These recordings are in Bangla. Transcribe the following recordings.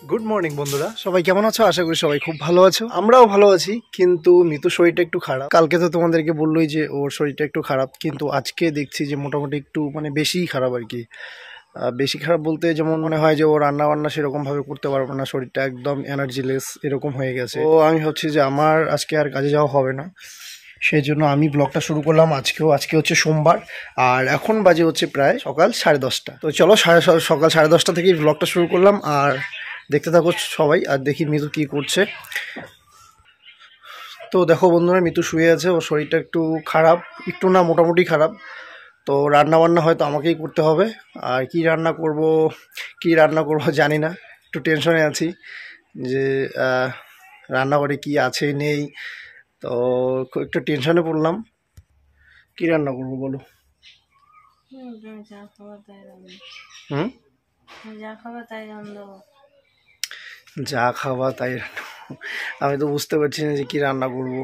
গুড মর্নিং বন্ধুরা, সবাই কেমন আছো? আশা করি সবাই খুব ভালো আছো। আমরাও ভালো আছি, কিন্তু মিতুর শরীরটা একটু খারাপ। কালকে তো তোমাদেরকে বললোই যে ওর শরীরটা একটু খারাপ, কিন্তু আজকে দেখছি যে মোটামুটি একটু মানে বেশিই খারাপ আর কি। বেশি খারাপ বলতে যেমন মনে হয় যে ও রান্না বান্না সেরকম ভাবে করতে পারবে না, শরীরটা একদম এনার্জিলেস এরকম হয়ে গেছে। তো আমি ভাবছি যে আমার আজকে আর কাজে যাওয়া হবে না, সেই জন্য আমি ব্লগটা শুরু করলাম আজকে হচ্ছে সোমবার। আর এখন বাজে হচ্ছে প্রায় সকাল 10:30। তো চলো সকাল 10:30 থেকেই ব্লগটা শুরু করলাম, আর দেখতে থাকো সবাই, আর দেখি মিতু কি করছে। তো দেখো বন্ধুরা, মিতু শুয়ে আছে, ওর শরীরটা একটু খারাপ, একটু না মোটামুটি খারাপ। তো রান্না বান্না হয়তো আমাকেই করতে হবে। আর কি রান্না করব জানি না, একটু টেনশনে আছি যে রান্নাঘরে কি আছে নেই। তো একটু টেনশনে পড়লাম। কি রান্না করবো বলো? তুমি যা খাবার তাই রান্না। হুম, তুমি যা খাবার তাই রান্না। যা খাওয়া তাই রান্না করবো। আমি তো বুঝতে পারছি না যে কি রান্না করব।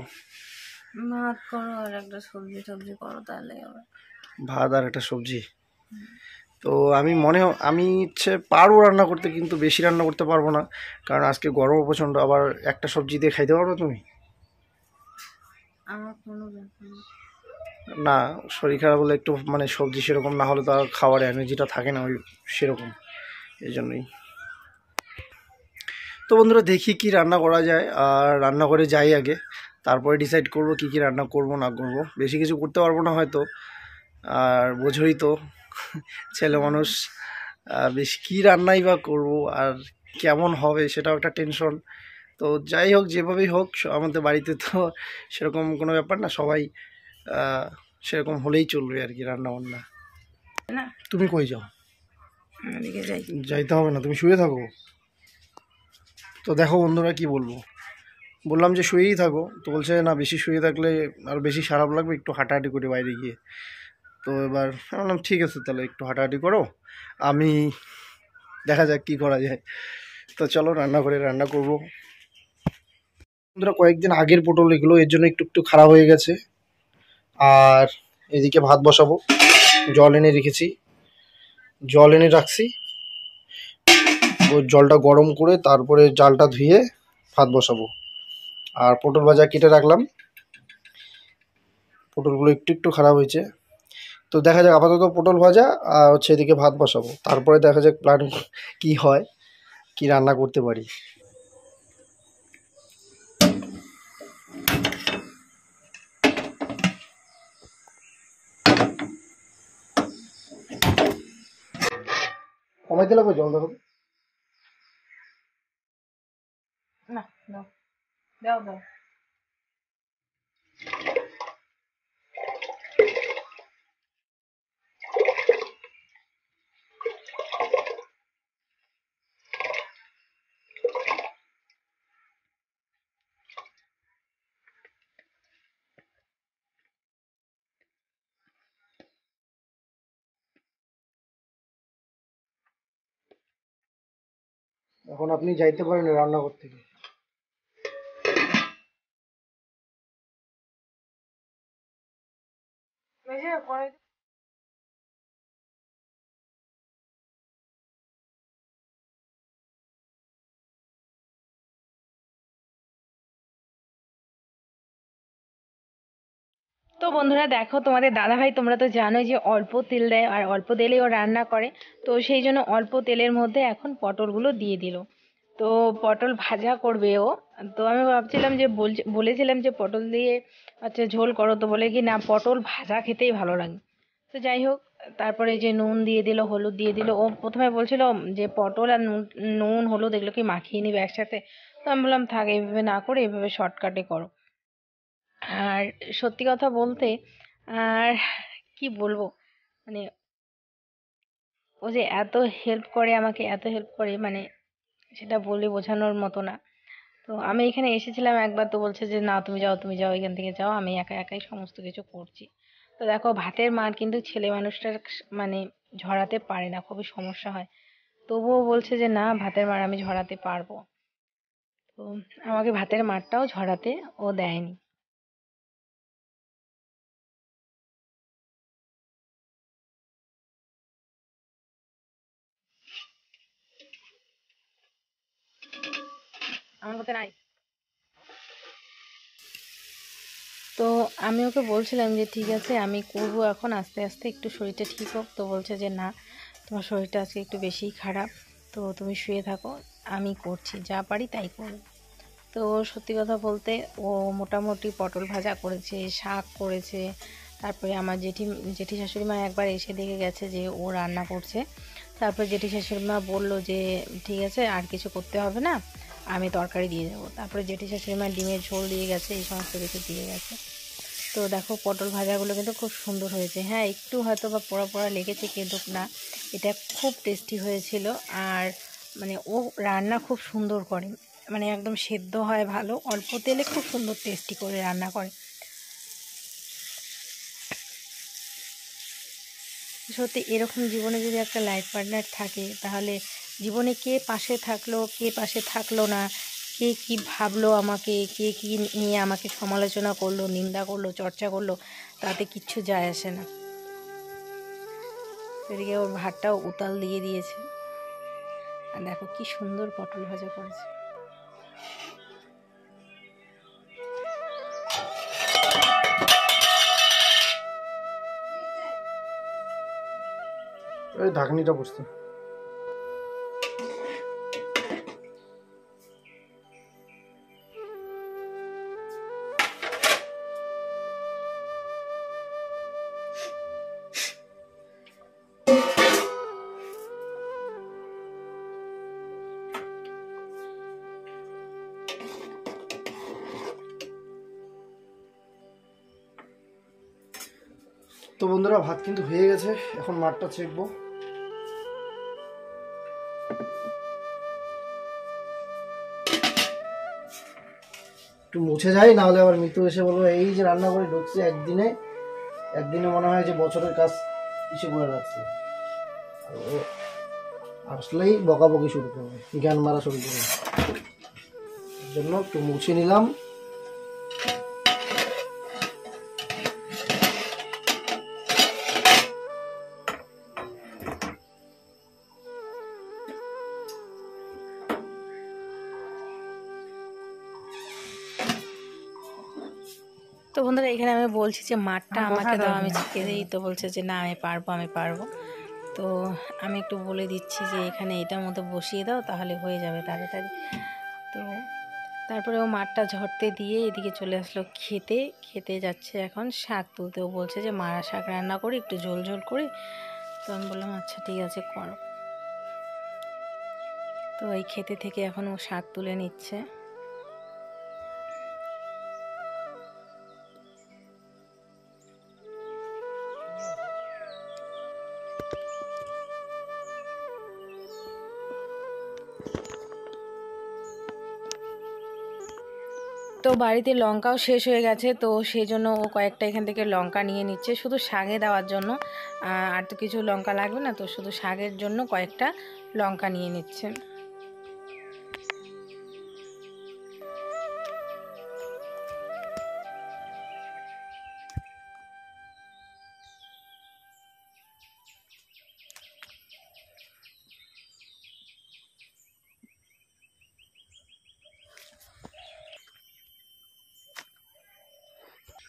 ভাত করো আর একটা সবজি টবজি করো, তাহলে হবে। ভাত আর একটা সবজি। তো আমি ইচ্ছে পারবো রান্না করতে, কিন্তু বেশি রান্না করতে পারবো না, কারণ আজকে গরম প্রচণ্ড। আবার একটা সবজি দিয়ে খাইতে পারবে তুমি? আমার কোনো ব্যাপার না। না, শরীর খারাপ হলে একটু মানে সবজি সেরকম না হলে তো আর খাওয়ার এনার্জিটা থাকে না ওই সেরকম, এই জন্যই। তো বন্ধুরা, দেখি কি রান্না করা যায়, আর রান্না করে যাই আগে, তারপরে ডিসাইড করব কি কি রান্না করব না করব। বেশি কিছু করতে পারবো না হয়তো, আর বোঝোই তো ছেলে মানুষ, বেশি কী রান্নাই বা করব, আর কেমন হবে সেটাও একটা টেনশন। তো যাই হোক, যেভাবেই হোক, আমাদের বাড়িতে তো সেরকম কোনো ব্যাপার না, সবাই আহ, সেরকম হলেই চলবে আর কি রান্না বান্না। না, তুমি কই যাও? এদিকে যাই। যাইতে হবে না, তুমি শুয়ে থাকো। তো দেখো বন্ধুরা, কি বলবো, বললাম যে শুয়েই থাকো, তো বলছে না বেশি শুয়ে থাকলে আর বেশি খারাপ লাগবে, একটু হাঁটাহাঁটি করে বাইরে গিয়ে। তো এবার আমি বললাম ঠিক আছে, তাহলে একটু হাঁটাহাঁটি করো, আমি দেখা যাক কি করা যায়। তো চলো রান্না করে রান্না করব। বন্ধুরা, কয়েকদিন আগের পটল এগুলো, এর জন্য একটু একটু খারাপ হয়ে গেছে। আর এদিকে ভাত বসাবো, জল এনে রেখেছি, জল এনে রাখছি। ওই জলটা গরম করে তারপরে জালটা ধুয়ে ভাত বসাবো। আর পটল ভাজা কেটে রাখলাম, পটলগুলো একটু একটু খারাপ হয়েছে। তো দেখা যাক, আপাতত পটল ভাজা আর হচ্ছে এদিকে ভাত বসাবো, তারপরে দেখা যাক প্ল্যান কি হয়, কি রান্না করতে পারি। কমাইতে লাগবে জল, দেখো। না, দাও দাও দাও। এখন আপনি যাইতে পারেন রান্নাঘর থেকে। তো বন্ধুরা দেখো, তোমাদের দাদাভাই তোমরা তো জানোই যে অল্প তেল দেয় আর অল্প তেলেই ও রান্না করে। তো সেই জন্য অল্প তেলের মধ্যে এখন পটলগুলো দিয়ে দিল। তো পটল ভাজা করবে ও। তো আমি ভাবছিলাম যে বলেছিলাম যে পটল দিয়ে আচ্ছা ঝোল করো, তো বলে কি না, পটল ভাজা খেতেই ভালো লাগে। তো যাই হোক, তারপরে এই যে নুন দিয়ে দিল, হলুদ দিয়ে দিল। ও প্রথমে বলছিল যে পটল আর নুন নুন হলুদ এগুলো কি মাখিয়ে নিবে একসাথে। তো আমি বললাম থাক, এইভাবে না করে এইভাবে শর্টকাটে করো। আর সত্যি কথা বলতে, আর কি বলবো, মানে ও যে এত হেল্প করে আমাকে, এত হেল্প করে, মানে সেটা বলে বোঝানোর মতো না। তো আমি এখানে এসেছিলাম একবার, তো বলছে যে না তুমি যাও, তুমি যাও, এখান থেকে যাও, আমি একা একাই সমস্ত কিছু করছি। তো দেখো, ভাতের মার কিন্তু ছেলে মানুষটার মানে ঝরাতে পারে না, খুবই সমস্যা হয়। তবুও বলছে যে না, ভাতের মার আমি ঝরাতে পারবো। তো আমাকে ভাতের মারটাও ঝরাতে ও দেয়নি। আমার কথা নাই। তো আমি ওকে বলছিলাম যে ঠিক আছে আমি করবো এখন, আস্তে আস্তে একটু শরীরটা ঠিক হোক। তো বলছে যে না, তোমার শরীরটা আজকে একটু বেশিই খারাপ, তো তুমি শুয়ে থাকো, আমি করছি, যা পারি তাই করবো। তো সত্যি কথা বলতে ও মোটামুটি পটল ভাজা করেছে, শাক করেছে। তারপরে আমার জেঠি শাশুড়ি মা একবার এসে দেখে গেছে যে ও রান্না করছে। তারপরে জেঠি শাশুড়ি মা বললো যে ঠিক আছে আর কিছু করতে হবে না, আমি তরকারি দিয়ে যাবো। তারপরে জেঠি শাশুড়ি মা ডিমের ঝোল দিয়ে গেছে, এই সমস্ত কিছু দিয়ে গেছে। তো দেখো পটল ভাজাগুলো কিন্তু খুব সুন্দর হয়েছে। হ্যাঁ, একটু হয়তো বা পোড়া পোড়া লেগেছে, কিন্তু না, এটা খুব টেস্টি হয়েছিল। আর মানে ও রান্না খুব সুন্দর করে, মানে একদম সেদ্ধ হয় ভালো, অল্প তেলে খুব সুন্দর টেস্টি করে রান্না করে। সত্যি এরকম জীবনে যদি একটা লাইফ পার্টনার থাকে, তাহলে জীবনে কে পাশে থাকলো কে পাশে থাকলো না, কে কি ভাবলো আমাকে, কে কি নিয়ে আমাকে সমালোচনা করলো, নিন্দা করলো, চর্চা করলো, তাতে কিচ্ছু যায় আসে না। এদিকে ওর ভাতটাও উতাল দিয়ে দিয়েছে। আর দেখো কি সুন্দর পটল ভাজা করেছে। ওই ঢাকনিটা বসতে। তো বন্ধুরা ভাত কিন্তু হয়ে গেছে, এখন মাঠটা ছেঁকবো। একটু মুছে যাই, না হলে আবার মিতু এসে বলবো এই যে রান্না করে ঢুকছে একদিনে, একদিনে মনে হয় যে বছরের কাজ কিছু করে রাখছে। আর ও আসলেই বকাবকি শুরু করবে, জ্ঞান মারা শুরু করবে। এর জন্য একটু মুছে নিলাম। তো বন্ধুরা এখানে আমি বলছি যে মাঠটা আমাকে দাও, আমি ছেঁকে দিই। তো বলছে যে না আমি পারবো, আমি পারবো। তো আমি একটু বলে দিচ্ছি যে এখানে এটার মতো বসিয়ে দাও, তাহলে হয়ে যাবে তাড়াতাড়ি। তো তারপরে ও মাঠটা ঝরতে দিয়ে এদিকে চলে আসলো খেতে। খেতে যাচ্ছে এখন শাক তুলতে। ও বলছে যে মারা শাক রান্না করি, একটু ঝোল ঝোল করি। তো আমি বললাম আচ্ছা ঠিক আছে করো। তো এই খেতে থেকে এখন ও শাক তুলে নিচ্ছে। তো বাড়িতে লঙ্কাও শেষ হয়ে গেছে, তো সেই জন্য ও কয়েকটা এখান থেকে লঙ্কা নিয়ে নিচ্ছে শুধু শাকে দেওয়ার জন্য। আর তো কিছু লঙ্কা লাগবে না, তো শুধু শাকের জন্য কয়েকটা লঙ্কা নিয়ে নিচ্ছে।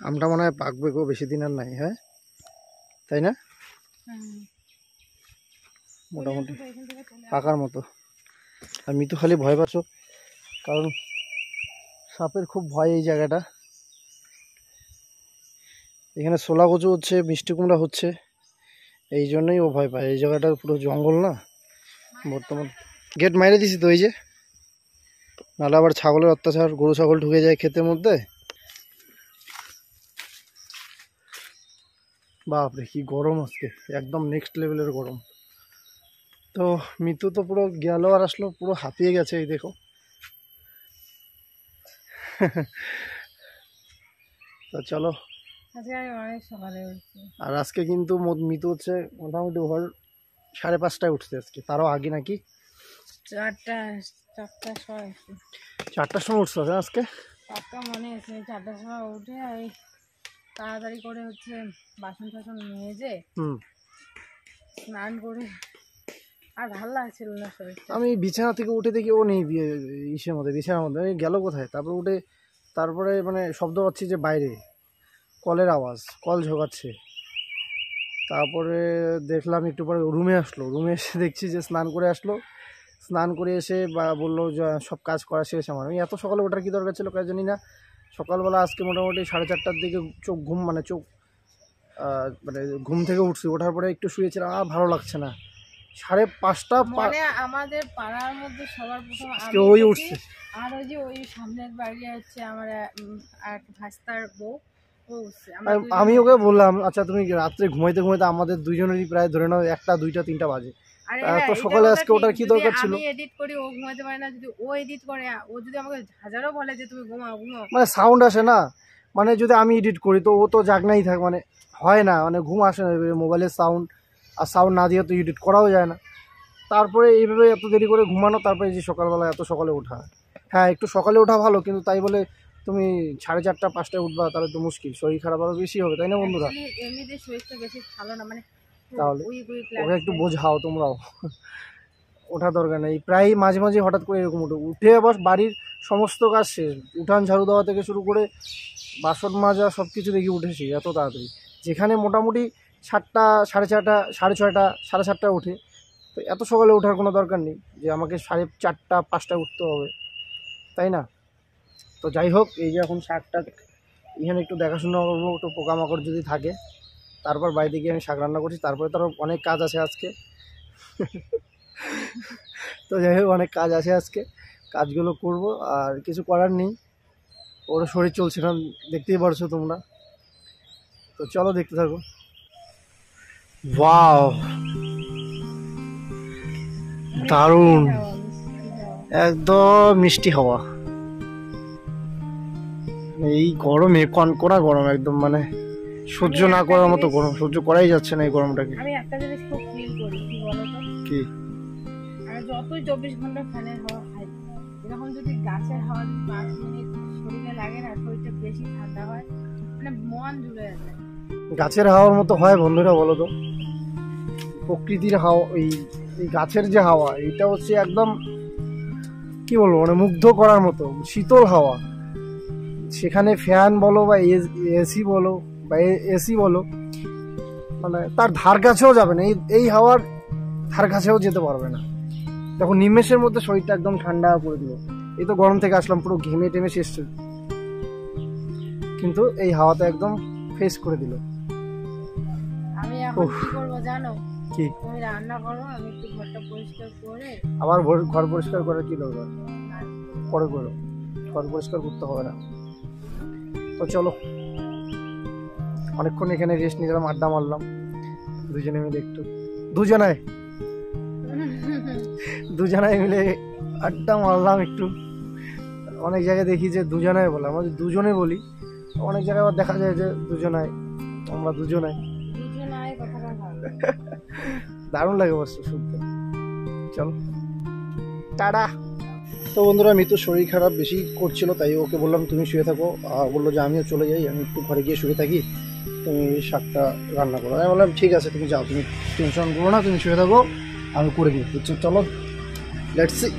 আমটা মনে হয় পাকবে গো, বেশি দিন আর নাই। হ্যাঁ তাই না, মোটামুটি পাকার মতো। আর মিতু খালি ভয় পাচ্ছ, কারণ সাপের খুব ভয় এই জায়গাটা। এখানে ছোলা কচু হচ্ছে, মিষ্টি কুমড়া হচ্ছে, এই জন্যই ও ভয় পায়। এই জায়গাটা পুরো জঙ্গল না বর্তমান। গেট মাইরে দিছি তো, এই যে, নাহলে আবার ছাগলের অত্যাচার, গরু ছাগল ঢুকে যায় ক্ষেতের মধ্যে। বাপরে কি গরম আজকে, একদম নেক্সট লেভেলের গরম। তো মিতু তো পুরো গেল আর আসলো, পুরো হাঁপিয়ে গেছে, এই দেখো। তো চলো, অনেক সকালে উঠছি। আর আজকে কিন্তু মিতু হচ্ছে মোটামুটি ভোর 5:30টায় উঠছে আজকে, তারও আগে নাকি 4টার সময়। 4টার সময় উঠছে আজকে। পাক্কা মনে আছে 4টার সময় উঠে ওই তাড়াতাড়ি করে হচ্ছে বাসন টাসন মেজে স্নান করে আর ভালো লাগছিল না শরীরটা। আমি বিছানা থেকে উঠে দেখি ও নেই ইসের মধ্যে, বিছানার মধ্যে। আমি গেল কোথায়? তারপরে উঠে তারপরে মানে শব্দ পাচ্ছি যে বাইরে কলের আওয়াজ, কল ঝোকাচ্ছে। তারপরে দেখলাম একটু পরে রুমে আসলো, রুমে এসে দেখছি যে স্নান করে আসলো। স্নান করে এসে বা বললো যে সব কাজ করা শেষ আমার। আমি এত সকালে ওঠার কী দরকার ছিল কাজ জানি না। সকালবেলা আজকে মোটামুটি 4:30টার দিকে চোখ ঘুম মানে চোখ মানে ঘুম থেকে উঠছি। ওঠার পরে একটু শুয়েছিলাম, আর ভালো লাগছে না। 5:30 মানে আমাদের পাড়ার মধ্যে সবার প্রথম আজকে ওই উঠছে। আর ওই যে ওই সামনের বাড়ি হচ্ছে আমার এক ভাস্তার বউ, ও উঠছে। আমি ওকে বললাম আচ্ছা তুমি রাত্রে ঘুমাইতে ঘুমাইতে আমাদের দুজনেরই প্রায় ধরে নাও 1টা 2টা 3টা বাজে। তো সকালে আজকে ওটার কি দরকার ছিল? আমি এডিট করি, ও ঘুমাতে পারে না। যদি ও এডিট করে, ও যদি আমাকে হাজারও বলে যে তুমি ঘুমাও ঘুমাও, মানে সাউন্ড আসে না। মানে যদি আমি এডিট করি তো ও তো জাগনাই থাকে, মানে হয় না, মানে ঘুম আসে না মোবাইলের সাউন্ড। আর সাউন্ড না দিয়ে তো এডিট করাও যায় না। তারপরে এইভাবে এত দেরি করে ঘুমানো, তারপরে যে সকালবেলা এত সকালে ওঠা। হ্যাঁ একটু সকালে ওঠা ভালো, কিন্তু তাই বলে তুমি 4:30 5টায় উঠবা তাহলে তো মুশকিল, শরীর খারাপ আরও বেশি হবে, তাই না বন্ধুরা? এমনিতে শরীরটা বেশি ভালো না, মানে তাহলে ওকে একটু বোঝাও তোমরাও। ওঠা দরকার নেই, প্রায় মাঝে মাঝে হঠাৎ করে এরকম উঠে আবার বাড়ির সমস্ত কাজ শেষ, উঠান ঝাড়ু দেওয়া থেকে শুরু করে বাসন মাজা সব কিছু দেখি উঠেছি এত তাড়াতাড়ি। যেখানে মোটামুটি 7টা 4:30 6:30 7:30 উঠে, তো এত সকালে ওঠার কোনো দরকার নেই যে আমাকে 4:30 5টায় উঠতে হবে, তাই না? তো যাই হোক, এই যে এখন শাকটা এখানে একটু দেখাশোনা করবো, একটু পোকামাকড় যদি থাকে। তারপর বাড়িতে গিয়ে আমি শাক রান্না করছি। তারপরে তো অনেক কাজ আছে আজকে। তো যাই হোক অনেক কাজ আছে আজকে, কাজগুলো করব, আর কিছু করার নেই। ওর শরীর চলছে না, দেখতেই পারছো তোমরা। তো চলো দেখতে থাকো। ওয়াও, দারুণ, একদম মিষ্টি হাওয়া। এই গরমে কনকনা গরম, একদম মানে সহ্য না করার মতো গরম, সহ্য করাই যাচ্ছে না এই গরমটাকে। আমি একটা জিনিস খুব ফিল করি, কি বলো তো? কি? আমি যতই 24 ঘন্টা ফ্যানের হাওয়া খাই, এরকম যদি গাছের হাওয়া 5 মিনিট শরীরে লাগে না, শরীরটা বেশি ঠান্ডা হয়, মানে মন জুড়ে যায়। গাছের হাওয়ার মতো হয় বন্ধুরা, বলো তো? প্রকৃতির হাওয়া, এই গাছের যে হাওয়া, এটা হচ্ছে একদম কি বলবো, মানে মুগ্ধ করার মতো শীতল হাওয়া। সেখানে ফ্যান বলো বা এসি বলো বা এসি বলো, মানে তার ধার কাছেও যাবে না, এই হাওয়ার ধার কাছেও যেতে পারবে না। দেখো নিমেষের মধ্যে শরীরটা একদম ঠান্ডা করে দিল। এই তো গরম থেকে আসলাম, পুরো ঘেমে টেমে শেষ, কিন্তু এই হাওয়াটা একদম ফ্রেশ করে দিল। আমি এখন কি করব জানো? কি? তুমি রান্না করো, আমি একটু ঘরটা পরিষ্কার করে। আবার ঘর পরিষ্কার করার কি দরকার? পরে করো, ঘর পরিষ্কার করতে হবে না। তো চলো, অনেকক্ষণ এখানে রেস্ট নিলাম, আড্ডা মারলাম দুজনে মিলে, একটু দুজনায় মিলে আড্ডা মারলাম একটু। অনেক জায়গায় দেখি যে দুজনায় বলে, আমরা দুজনে বলি, অনেক জায়গায় আবার দেখা যায় যে দুজনায়, আমরা দুজনায়। দারুণ লাগে অবশ্য শুনতে। চলো টাটা। তো বন্ধুরা, মিতুর শরীর খারাপ বেশি করছিল, তাই ওকে বললাম তুমি শুয়ে থাকো। বললো যে আমিও চলে যাই, আমি একটু ঘরে গিয়ে শুয়ে থাকি, তুমি শাকটা রান্না করো। আমি বললাম ঠিক আছে, তুমি যাও, তুমি টেনশন করো না, তুমি শুয়ে থাকো, আমি করে দিই। চলো লেটস সি।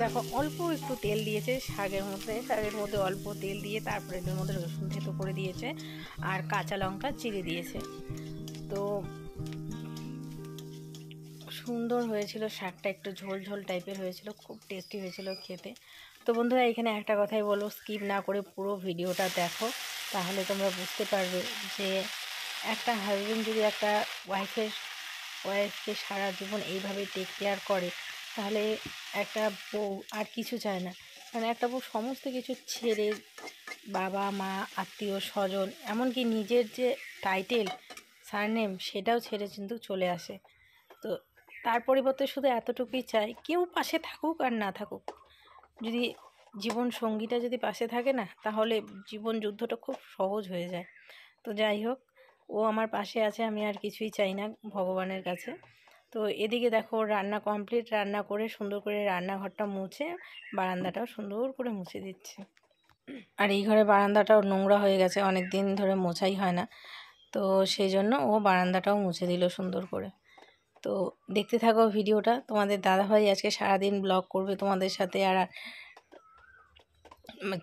দেখো অল্প একটু তেল দিয়েছে শাকের মধ্যে অল্প তেল দিয়ে তারপরে এর মধ্যে রসুন থেতো করে দিয়েছে আর কাঁচা লঙ্কা চিড়ে দিয়েছে। তো সুন্দর হয়েছিল শাকটা, একটু ঝোল ঝোল টাইপের হয়েছিল, খুব টেস্টি হয়েছিল খেতে। তো বন্ধুরা এখানে একটা কথাই বলবো, স্কিপ না করে পুরো ভিডিওটা দেখো, তাহলে তোমরা বুঝতে পারবে যে একটা হাজবেন্ড যদি একটা ওয়াইফকে সারা জীবন এইভাবে টেক কেয়ার করে, তাহলে একটা বউ আর কিছু চায় না। মানে একটা বউ সমস্ত কিছু ছেড়ে, বাবা মা আত্মীয় স্বজন এমনকি নিজের যে টাইটেল সারনেম সেটাও ছেড়ে কিন্তু চলে আসে। তো তার পরিবর্তে শুধু এতটুকুই চাই, কেউ পাশে থাকুক আর না থাকুক, যদি জীবন সঙ্গীটা যদি পাশে থাকে না, তাহলে জীবন যুদ্ধটা খুব সহজ হয়ে যায়। তো যাই হোক, ও আমার পাশে আছে, আমি আর কিছুই চাই না ভগবানের কাছে। তো এদিকে দেখো রান্না কমপ্লিট, রান্না করে সুন্দর করে রান্নাঘরটা মুছে বারান্দাটাও সুন্দর করে মুছে দিচ্ছে। আর এই ঘরে বারান্দাটাও নোংরা হয়ে গেছে, অনেক দিন ধরে মোছাই হয় না, তো সেই জন্য ও বারান্দাটাও মুছে দিল সুন্দর করে। তো দেখতে থাকো ভিডিওটা, তোমাদের দাদাভাই আজকে সারাদিন ব্লগ করবে তোমাদের সাথে। আর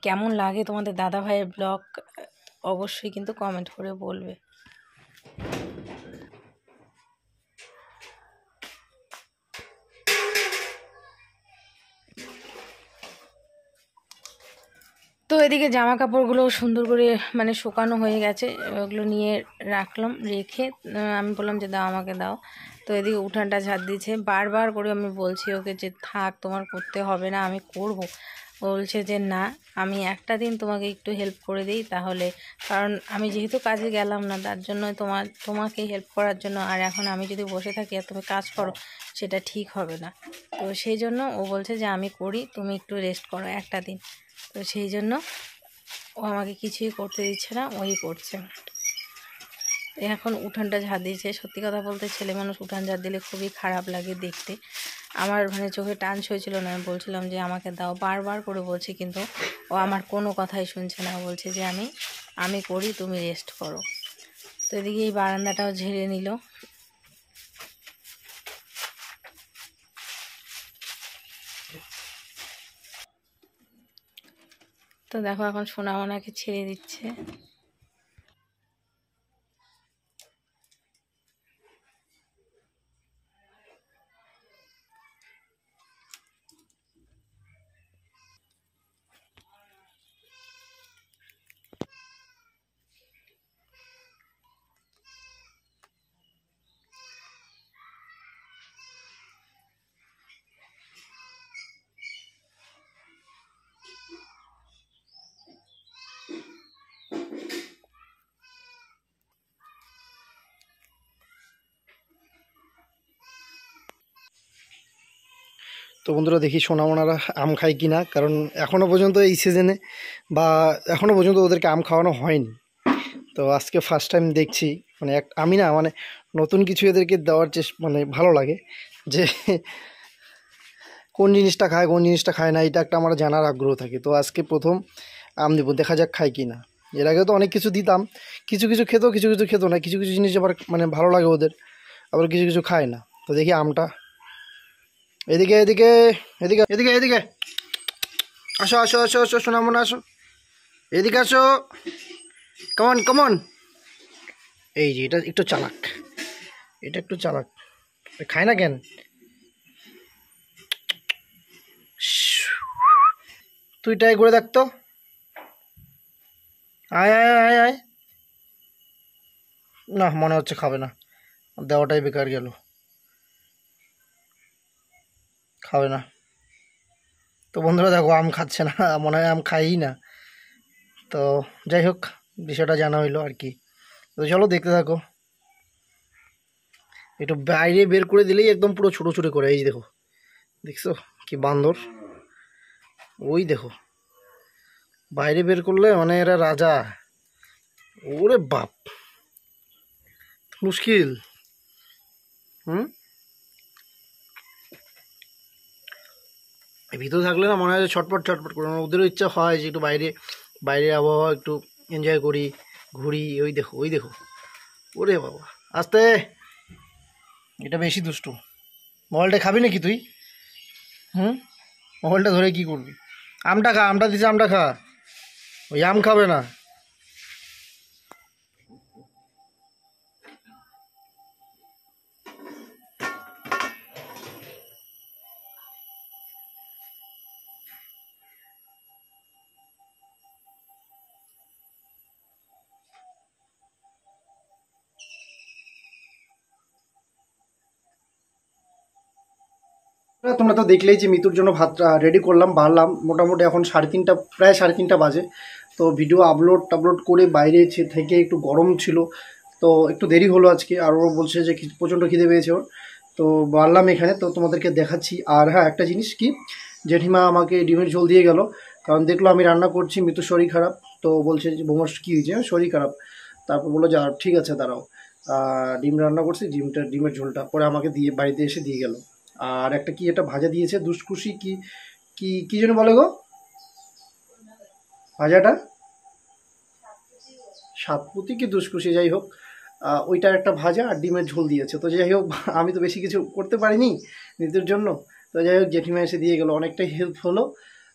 কেমন লাগে তোমাদের দাদাভাইয়ের ব্লগ অবশ্যই কিন্তু কমেন্ট করে বলবে। তো এদিকে জামা কাপড়গুলো সুন্দর করে মানে শুকানো হয়ে গেছে, ওগুলো নিয়ে রাখলাম, রেখে আমি বললাম যে দাও, আমাকে দাও। তো এদিকে উঠানটা ঝাড় দিয়েছে, বারবার করে আমি বলছি ওকে যে থাক, তোমার করতে হবে না, আমি করব। বলছে যে না, আমি একটা দিন তোমাকে একটু হেল্প করে দিই তাহলে, কারণ আমি যেহেতু কাজে গেলাম না, তার জন্য তোমাকে হেল্প করার জন্য। আর এখন আমি যদি বসে থাকি আর তুমি কাজ করো, সেটা ঠিক হবে না। তো সেই জন্য ও বলছে যে আমি করি, তুমি একটু রেস্ট করো একটা দিন। তো সেই জন্য ও আমাকে কিছুই করতে দিচ্ছে না, ওই করছে। এখন উঠানটা ঝাড় দিয়েছে। সত্যি কথা বলতে ছেলে মানুষ উঠান ঝাড় দিলে খুবই খারাপ লাগে দেখতে। আমার মানে চোখে টানস হয়েছিল না, আমি বলছিলাম যে আমাকে দাও, বারবার করে বলছি, কিন্তু ও আমার কোনো কথাই শুনছে না। বলছে যে আমি করি, তুমি রেস্ট করো। তো এদিকে এই বারান্দাটাও ঝেড়ে নিল। তো দেখো এখন সোনামোনাকে ছেড়ে দিচ্ছে। তো বন্ধুরা দেখি সোনামোনারা আম খায় কি না, কারণ এখনও পর্যন্ত এই সিজনে বা এখনও পর্যন্ত ওদেরকে আম খাওয়ানো হয়নি। তো আজকে ফার্স্ট টাইম দেখছি, মানে আমি না মানে নতুন কিছু এদেরকে দেওয়ার মানে ভালো লাগে যে কোন জিনিসটা খায় কোন জিনিসটা খায় না, এটা একটা আমার জানার আগ্রহ থাকে। তো আজকে প্রথম আম দেবো, দেখা যাক খায় কি না। এর আগে তো অনেক কিছু দিতাম, কিছু কিছু খেতো, কিছু কিছু খেতো না, কিছু কিছু জিনিস আবার মানে ভালো লাগে ওদের, আবার কিছু কিছু খায় না। তো দেখি আমটা, এদিকে এদিকে এদিকে এদিকে এদিকে আসো আসো আসো আসো সোনামোনা আসো, এদিকে আসো, কমন কমন। এই যে এটা একটু চালাক, এটা একটু চালাক, খায় না কেন? তুই ট্রাই করে দেখ তো, আয় আয় আয় আয়। না মনে হচ্ছে খাবে না, দেওয়াটাই বেকার গেল, খাবে না। তো বন্ধুরা দেখো আম খাচ্ছে না, মনে হয় আম খাইই না। তো যাই হোক, বিষয়টা জানা হইলো আর কি। তো চলো দেখতে থাকো। একটু বাইরে বের করে দিলেই একদম পুরো ছোটো ছোটো করে, এই যে দেখো, দেখছো কি বান্দর, ওই দেখো বাইরে বের করলে মানে এরা রাজা। ওরে বাপ, মুশকিল। হুম, ভিতরে থাকলে না মনে হয় যে ছটপট ছটপট করে, ওদেরও ইচ্ছা হয় যে একটু বাইরে, বাইরের আবহাওয়া একটু এনজয় করি, ঘুরি। ওই দেখো ওই দেখো, ওরে বাবা আস্তে, এটা বেশি দুষ্টু। মোবাইলটা খাবি নাকি তুই? হুম, মোবাইলটা ধরে কি করবি? আমটা খা, আমটা দিছে, আমটা খা, ওই আম খাবে না। তোমরা তো দেখলেই যে মিতুর জন্য ভাত রেডি করলাম, বাড়লাম। মোটামুটি এখন 3:30, প্রায় 3:30 বাজে। তো ভিডিও আপলোড করে বাইরে থেকে একটু গরম ছিল, তো একটু দেরি হলো আজকে। আর ও বলছে যে প্রচণ্ড খিদে পেয়েছে ওর, তো বাড়লাম এখানে, তো তোমাদেরকে দেখাচ্ছি। আর হ্যাঁ, একটা জিনিস কি, জেঠিমা আমাকে ডিমের ঝোল দিয়ে গেল, কারণ দেখলো আমি রান্না করছি, মিতুর শরীর খারাপ, তো বলছে যে বৌমার কী হয়েছে, শরীর খারাপ। তারপর বললো যে আর ঠিক আছে দাঁড়াও, ডিম রান্না করছি, ডিমের ঝোলটা পরে আমাকে দিয়ে বাড়িতে এসে দিয়ে গেল। আর একটা কি একটা ভাজা দিয়েছে, দুষ্কুশি কি কি কি যেন বলে গো ভাজাটা, সাতপুতি কি দুষ্কুশি যাই হোক, ওইটার একটা ভাজা আর ডিমের ঝোল দিয়েছে। তো যাই হোক আমি তো বেশি কিছু করতে পারিনি নিজের জন্য, তো যাই হোক জেঠিমা এসে দিয়ে গেলো, অনেকটাই হেল্প হলো।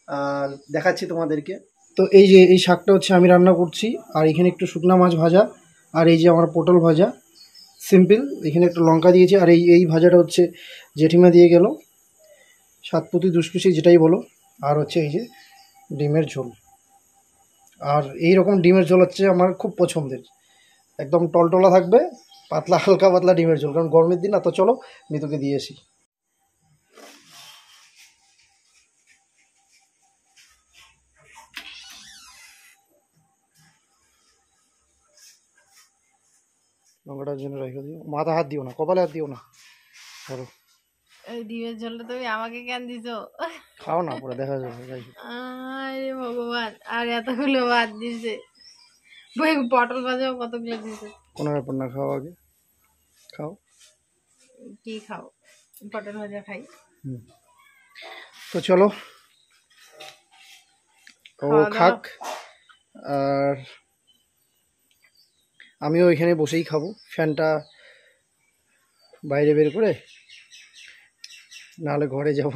আর দেখাচ্ছি তোমাদেরকে। তো এই যে এই শাকটা হচ্ছে আমি রান্না করছি, আর এখানে একটু শুকনা মাছ ভাজা, আর এই যে আমার পটল ভাজা সিম্পল, এখানে একটু লঙ্কা দিয়েছি, আর এই ভাজাটা হচ্ছে জেঠিমা দিয়ে গেল, সাতপুতি দুষ্কুশি যেটাই বলো। আর হচ্ছে এই যে ডিমের ঝোল, আর এই রকম ডিমের ঝোল হচ্ছে আমার খুব পছন্দের, একদম টলটলা থাকবে, পাতলা হালকা পাতলা ডিমের ঝোল, কারণ গরমের দিন না। তো চলো মিতুকে দিয়ে আসি। লঙ্কাটার জন্য রেখে দিও, মাথা হাত দিও না, কপালে হাত দিও না, ধরো। এই ডিমের ঝোলটা তুমি আমাকে কেন দিছো? খাও না, পরে দেখা যাবে। আরে ভগবান, আর এতগুলো ভাত দিছে, পটল ভাজাও কতগুলো দিছে। কোনো ব্যাপার না, খাও আগে, খাও। কি খাও? পটল ভাজা খাই। তো চলো ও খাক, আর আমিও এখানে বসেই খাবো, ফ্যানটা বাইরে বের করে, নাহলে ঘরে যাব।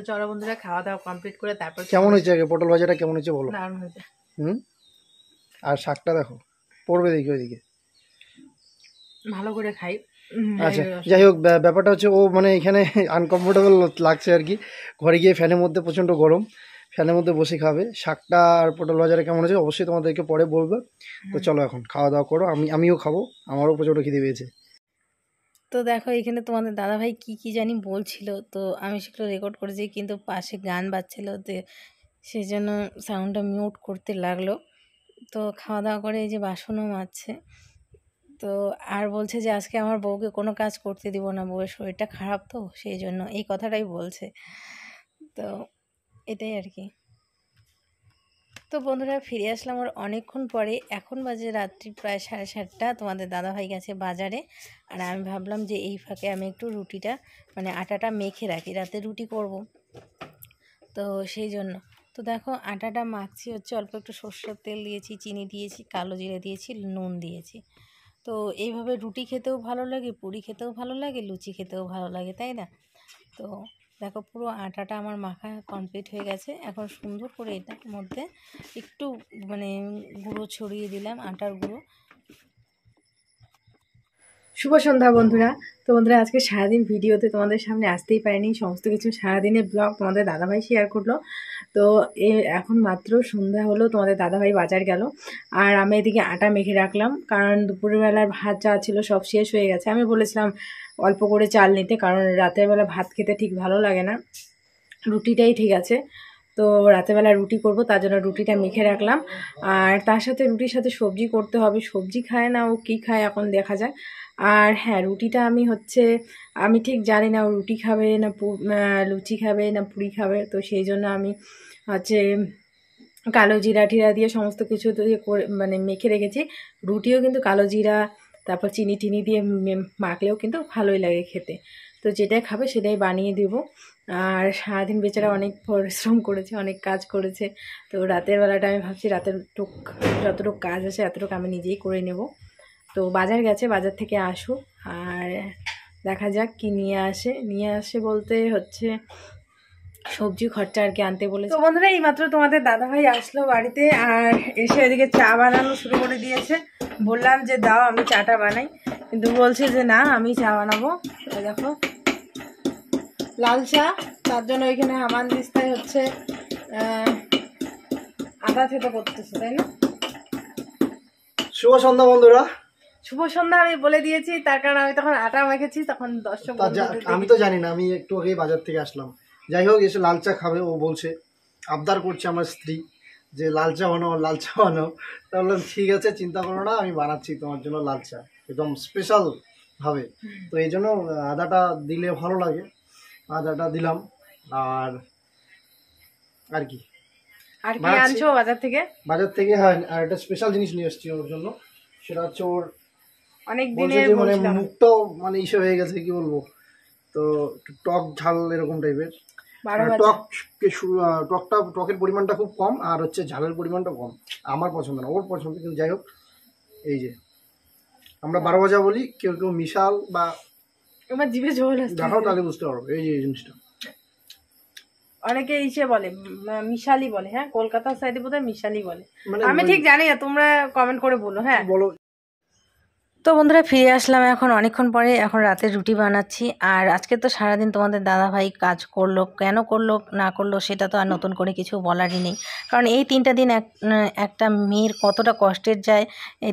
চলো বন্ধুরা, খাওয়া দাওয়া কমপ্লিট করে তারপর। কেমন হয়েছে আগে পটল ভাজাটা, কেমন হয়েছে বলো? দারুণ হয়েছে। আর শাকটা দেখো, পড়বে দেখি ওইদিকে, ভালো করে খাই। আচ্ছা যাই হোক, ব্যাপারটা হচ্ছে ও মানে এখানে আনকমফোর্টেবল লাগছে আর কি, ঘরে গিয়ে ফ্যানের মধ্যে প্রচণ্ড গরম, ফ্যানের মধ্যে বসে খাবে। শাকটা আর পটল ভাজাটা কেমন হয়েছে অবশ্যই তোমাদেরকে পরে বলবে। তো চলো এখন খাওয়া দাওয়া করো, আমিও খাবো, আমারও প্রচণ্ড খিদে পেয়েছে। তো দেখো এখানে তোমাদের দাদাভাই কি কি জানি বলছিল, তো আমি সেগুলো রেকর্ড করেছি, কিন্তু পাশে গান বাজছিল, তো সেই জন্য সাউন্ডটা মিউট করতে লাগলো। তো খাওয়া দাওয়া করে এই যে বাসনও মাজছে, তো আর বলছে যে আজকে আমার বউকে কোনো কাজ করতে দিব না, বউয়ের শরীরটা খারাপ, তো সেই জন্য এই কথাটাই বলছে। তো এটাই আর কি। তো বন্ধুরা ফিরে আসলাম আর অনেকক্ষণ পরে, এখন বাজে রাত্রি প্রায় 7:30। তোমাদের দাদাভাই গেছে বাজারে, আর আমি ভাবলাম যে এই ফাঁকে আমি একটু রুটিটা মানে আটাটা মেখে রাখি, রাতে রুটি করব, তো সেই জন্য। তো দেখো আটাটা মাখছি হচ্ছে, অল্প একটু সর্ষের তেল দিয়েছি, চিনি দিয়েছি, কালো জিরে দিয়েছি, নুন দিয়েছি। তো এইভাবে রুটি খেতেও ভালো লাগে, পুরি খেতেও ভালো লাগে, লুচি খেতেও ভালো লাগে, তাই না? তো দেখো পুরো আটাটা আমার মাখা কমপ্লিট হয়ে গেছে। এখন সুন্দর করে এটার মধ্যে একটু মানে গুঁড়ো ছড়িয়ে দিলাম, আটার গুঁড়ো। শুভ সন্ধ্যা বন্ধুরা। তো বন্ধুরা আজকে সারাদিন ভিডিওতে তোমাদের সামনে আসতেই পারিনি, সমস্ত কিছু সারাদিনের ব্লগ তোমাদের দাদাভাই শেয়ার করলো। তো এখন মাত্র সন্ধ্যা হলো, তোমাদের দাদাভাই বাজার গেল, আর আমি এদিকে আটা মেখে রাখলাম, কারণ দুপুরবেলার ভাত যা ছিল সব শেষ হয়ে গেছে। আমি বলেছিলাম অল্প করে চাল নিতে, কারণ রাতের বেলা ভাত খেতে ঠিক ভালো লাগে না, রুটিটাই ঠিক আছে। তো রাতেরবেলা রুটি করব, তার জন্য রুটিটা মেখে রাখলাম। আর তার সাথে রুটির সাথে সবজি করতে হবে, সবজি খায় না ও, কী খায় এখন দেখা যায়। আর হ্যাঁ, রুটিটা আমি ঠিক জানি না ও রুটি খাবে না লুচি খাবে না পুরি খাবে, তো সেই জন্য আমি হচ্ছে কালো জিরা টিরা দিয়ে সমস্ত কিছু দিয়ে করে মানে মেখে রেখেছি। রুটিও কিন্তু কালো জিরা তারপর চিনি টিনি দিয়ে মাখলেও কিন্তু ভালোই লাগে খেতে। তো যেটাই খাবে সেটাই বানিয়ে দেবো। আর সারাদিন বেচারা অনেক পরিশ্রম করেছে, অনেক কাজ করেছে। তো রাতের বেলাটা আমি ভাবছি রাতের যতটুকু কাজ আছে এতটুকু আমি নিজেই করে নেব। তো বাজার গেছে, বাজার থেকে আসুক আর দেখা যাক কি নিয়ে আসে বলতে হচ্ছে সবজি খরচা আর কি আনতে বলেছে। তো বন্ধুরা এইমাত্র তোমাদের দাদাভাই আসলো বাড়িতে, আর এসে এদিকে চা বানানো শুরু করে দিয়েছে। বললাম যে দাও আমি চাটা বানাই, কিন্তু বলছে যে না আমি চা বানাবো। দেখো লাল চা, তার জন্য ওইখানে হামান দিস্তায় হচ্ছে আদা থেতো করতেছে, তাই না? শুভ সন্ধ্যা বন্ধুরা। শুভ সন্ধ্যা আমি বলে দিয়েছি, তার কারণ আমি তখন আটা মেখেছি, তখন দর্শক আমি তো জানি না, আমি একটু আগেই বাজার থেকে আসলাম। যাই হোক এসে লাল চা খাবে, ও বলছে, আবদার করছে আমার স্ত্রী যে লাল চা বানাও লাল চা বানাও। তা বললাম ঠিক আছে চিন্তা করো না, আমি বানাচ্ছি তোমার জন্য লাল চা একদম স্পেশাল ভাবে। তো এই জন্য আদাটা দিলে ভালো লাগে, আদাটা দিলাম। আর আর কি আর কি বানাচ্ছি। আনছো বাজার থেকে? বাজার থেকে হ্যাঁ আর একটা স্পেশাল জিনিস নিয়ে এসেছি ওর জন্য, সেটা হচ্ছে ওর অনেক বলছে দিনের যে মানে বলছিলাম। মুখটাও মানে ইসে হয়ে গেছে, কি বলবো, তো একটু টক ঝাল এরকম টাইপের। বারো ভাজা। টকের পরিমাণটা খুব কম, আর হচ্ছে ঝালের পরিমাণটা কম। আমার পছন্দ না, ওর পছন্দ, কিন্তু যাই হোক। এই যে আমরা 12 ভাজা বলি, কেউ কেউ মিশাল বা আমার জিভে ঝোল আসছে। দেখাও তাহলে বুঝতে পারবো। এই যে এই জিনিসটা অনেকে ইসে বলে মিশালি বলে, হ্যাঁ কলকাতার সাইডে বোধহয় মিশালি বলে, মানে আমি ঠিক জানি না, তোমরা কমেন্ট করে বলো। হ্যাঁ বলো। তো বন্ধুরা ফিরে আসলাম এখন অনেকক্ষণ পরে, এখন রাতে রুটি বানাচ্ছি। আর আজকে তো সারাদিন তোমাদের দাদাভাই কাজ করলো, কেন করলো না করলো সেটা তো আর নতুন করে কিছু বলারই নেই, কারণ এই 3টা দিন একটা মেয়ের কতটা কষ্টের যায়, এই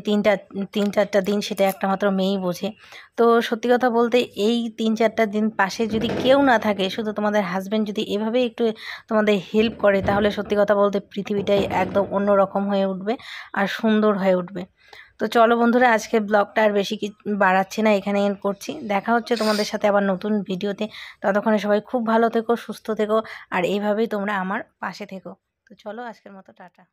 3-4টা দিন সেটা একটা মাত্র মেয়েই বোঝে। তো সত্যি কথা বলতে এই 3-4টা দিন পাশে যদি কেউ না থাকে, শুধু তোমাদের হাজব্যান্ড যদি এভাবে একটু তোমাদের হেল্প করে, তাহলে সত্যি কথা বলতে পৃথিবীটাই একদম অন্যরকম হয়ে উঠবে আর সুন্দর হয়ে উঠবে। তো চলো বন্ধুরা, আজকে ব্লগটা আর বেশি বাড়াচ্ছি না, এখানে এন্ড করছি। দেখা হচ্ছে তোমাদের সাথে আবার নতুন ভিডিওতে। ততক্ষণে সবাই খুব ভালো থেকো, সুস্থ থেকো, আর এইভাবেই তোমরা আমার পাশে থেকো। তো চলো আজকের মতো টাটা।